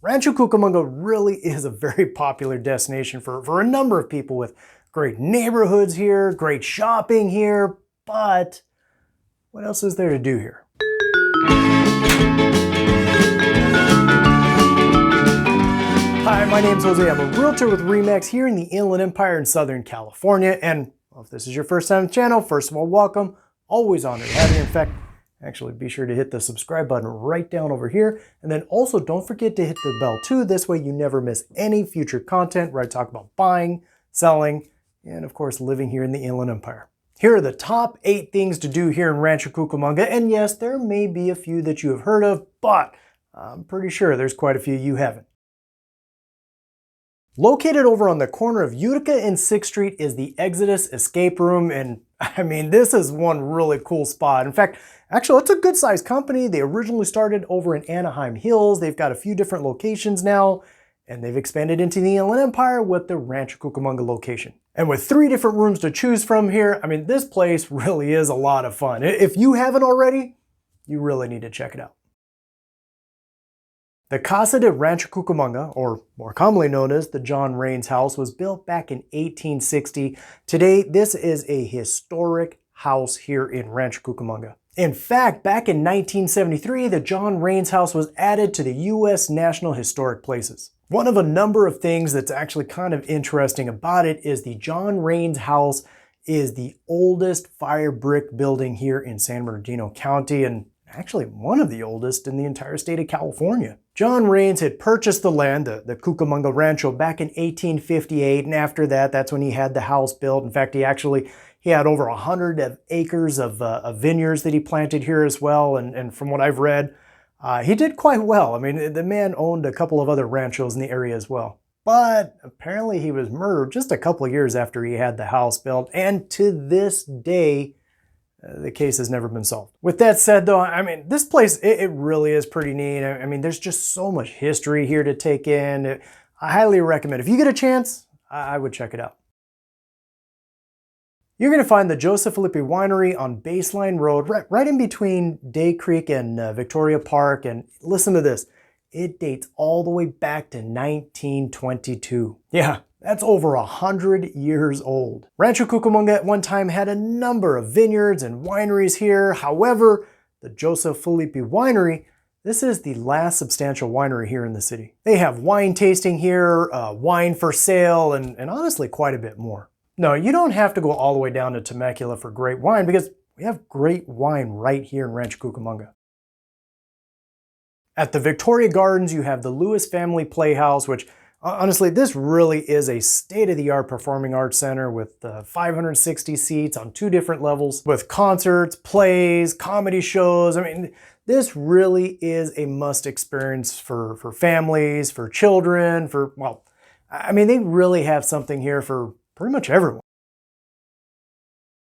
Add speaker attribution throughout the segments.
Speaker 1: Rancho Cucamonga really is a very popular destination for a number of people with great neighborhoods here, great shopping here, but what else is there to do here? Hi, my name's Jose. I'm a realtor with RE/MAX here in the Inland Empire in Southern California. And well, if this is your first time on the channel, first of all, welcome. Always honored to have you. In fact, actually be sure to hit the subscribe button right down over here. And then also don't forget to hit the bell too. This way you never miss any future content where I talk about buying, selling, and of course, living here in the Inland Empire. Here are the top 8 things to do here in Rancho Cucamonga. And yes, there may be a few that you have heard of, but I'm pretty sure there's quite a few you haven't. Located over on the corner of Utica and 6th Street is the Exodus Escape Room, and I mean, this is one really cool spot. In fact, actually, it's a good sized company. They originally started over in Anaheim Hills. They've got a few different locations now, and they've expanded into the Inland Empire with the Rancho Cucamonga location. And with 3 different rooms to choose from here, I mean, this place really is a lot of fun. If you haven't already, you really need to check it out. The Casa de Rancho Cucamonga, or more commonly known as the John Raines House, was built back in 1860. Today, this is a historic house here in Rancho Cucamonga. In fact, back in 1973, the John Raines House was added to the U.S. National Historic Places. One of a number of things that's actually kind of interesting about it is the John Raines House is the oldest fire brick building here in San Bernardino County, and actually one of the oldest in the entire state of California. John Raines had purchased the land, the Cucamonga Rancho, back in 1858, and after that, that's when he had the house built. In fact, he had over 100 acres of vineyards that he planted here as well, and from what I've read, he did quite well. I mean, the man owned a couple of other ranchos in the area as well. But apparently he was murdered just a couple of years after he had the house built, and to this day, the case has never been solved. With that said though, I mean, this place, it really is pretty neat. I mean, there's just so much history here to take in. I highly recommend. If you get a chance, I would check it out. You're going to find the Filippi Winery on Baseline Road, right in between Day Creek and Victoria Park. And listen to this, it dates all the way back to 1922. Yeah. That's over 100 years old. Rancho Cucamonga at one time had a number of vineyards and wineries here. However, the Filippi Winery, this is the last substantial winery here in the city. They have wine tasting here, wine for sale, and honestly quite a bit more. No, you don't have to go all the way down to Temecula for great wine because we have great wine right here in Rancho Cucamonga. At the Victoria Gardens, you have the Lewis Family Playhouse, which honestly, this really is a state-of-the-art performing arts center with 560 seats on 2 different levels with concerts, plays, comedy shows. I mean, this really is a must experience for families, for children, well, I mean, they really have something here for pretty much everyone.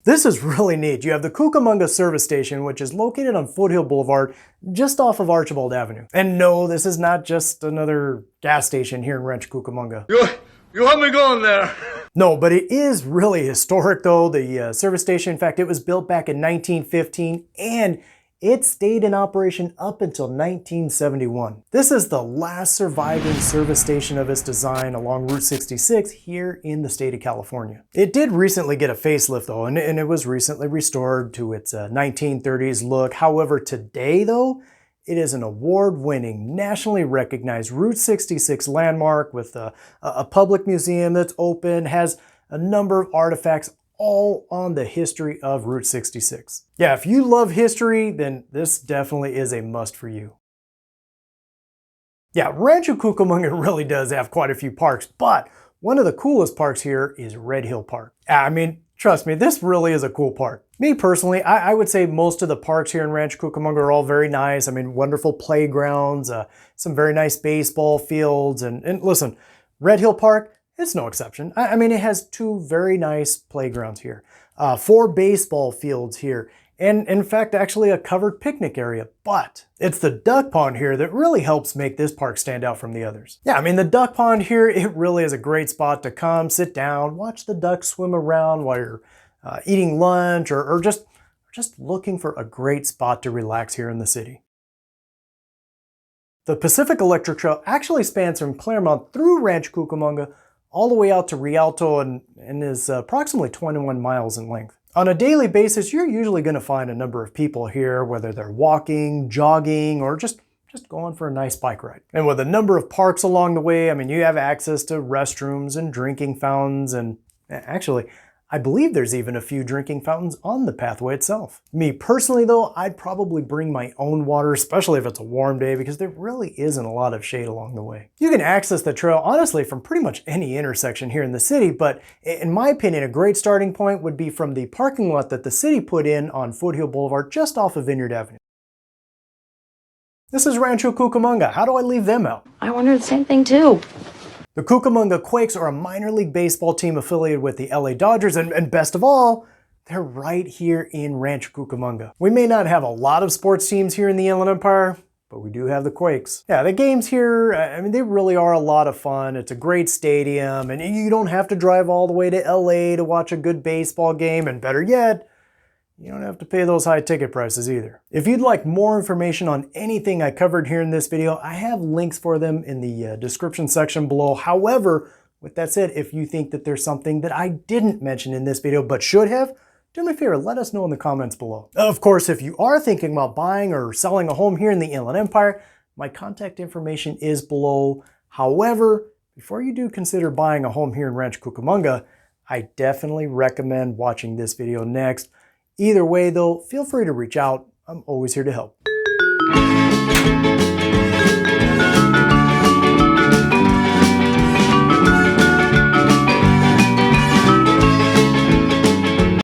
Speaker 1: This is really neat. You have the Cucamonga service station, which is located on Foothill Boulevard, just off of Archibald Avenue. And no, this is not just another gas station here in Rancho Cucamonga.
Speaker 2: You have me going there.
Speaker 1: No, but it is really historic though. The service station, in fact, it was built back in 1915 and it stayed in operation up until 1971. This is the last surviving service station of its design along Route 66 here in the state of California. It did recently get a facelift though, and it was recently restored to its 1930s look. However, today though, it is an award-winning, nationally recognized Route 66 landmark with a public museum that's open, has a number of artifacts all on the history of Route 66. Yeah, if you love history, then this definitely is a must for you. Yeah, Rancho Cucamonga really does have quite a few parks, but one of the coolest parks here is Red Hill Park. I mean, trust me, this really is a cool park. Me personally, I would say most of the parks here in Rancho Cucamonga are all very nice. I mean, wonderful playgrounds, some very nice baseball fields, and listen, Red Hill Park, it's no exception. I mean, it has 2 very nice playgrounds here, 4 baseball fields here, and in fact, actually a covered picnic area. But it's the duck pond here that really helps make this park stand out from the others. Yeah, I mean, the duck pond here, it really is a great spot to come, sit down, watch the ducks swim around while you're eating lunch or just looking for a great spot to relax here in the city. The Pacific Electric Trail actually spans from Claremont through Rancho Cucamonga all the way out to Rialto and is approximately 21 miles in length. On a daily basis, you're usually going to find a number of people here, whether they're walking, jogging, or just going for a nice bike ride. And with a number of parks along the way, I mean, you have access to restrooms and drinking fountains, and actually, I believe there's even a few drinking fountains on the pathway itself. Me personally though, I'd probably bring my own water, especially if it's a warm day, because there really isn't a lot of shade along the way. You can access the trail honestly from pretty much any intersection here in the city, but in my opinion, a great starting point would be from the parking lot that the city put in on Foothill Boulevard just off of Vineyard Avenue. This is Rancho Cucamonga. How do I leave them out?
Speaker 3: I wonder the same thing too.
Speaker 1: The Cucamonga Quakes are a minor league baseball team affiliated with the LA Dodgers, and best of all, they're right here in Rancho Cucamonga. We may not have a lot of sports teams here in the Inland Empire, but we do have the Quakes. Yeah, the games here, I mean, they really are a lot of fun. It's a great stadium, and you don't have to drive all the way to LA to watch a good baseball game, and better yet, you don't have to pay those high ticket prices either. If you'd like more information on anything I covered here in this video, I have links for them in the description section below. However, with that said, if you think that there's something that I didn't mention in this video but should have, do me a favor, let us know in the comments below. Of course, if you are thinking about buying or selling a home here in the Inland Empire, my contact information is below. However, before you do consider buying a home here in Rancho Cucamonga, I definitely recommend watching this video next. Either way though, feel free to reach out. I'm always here to help.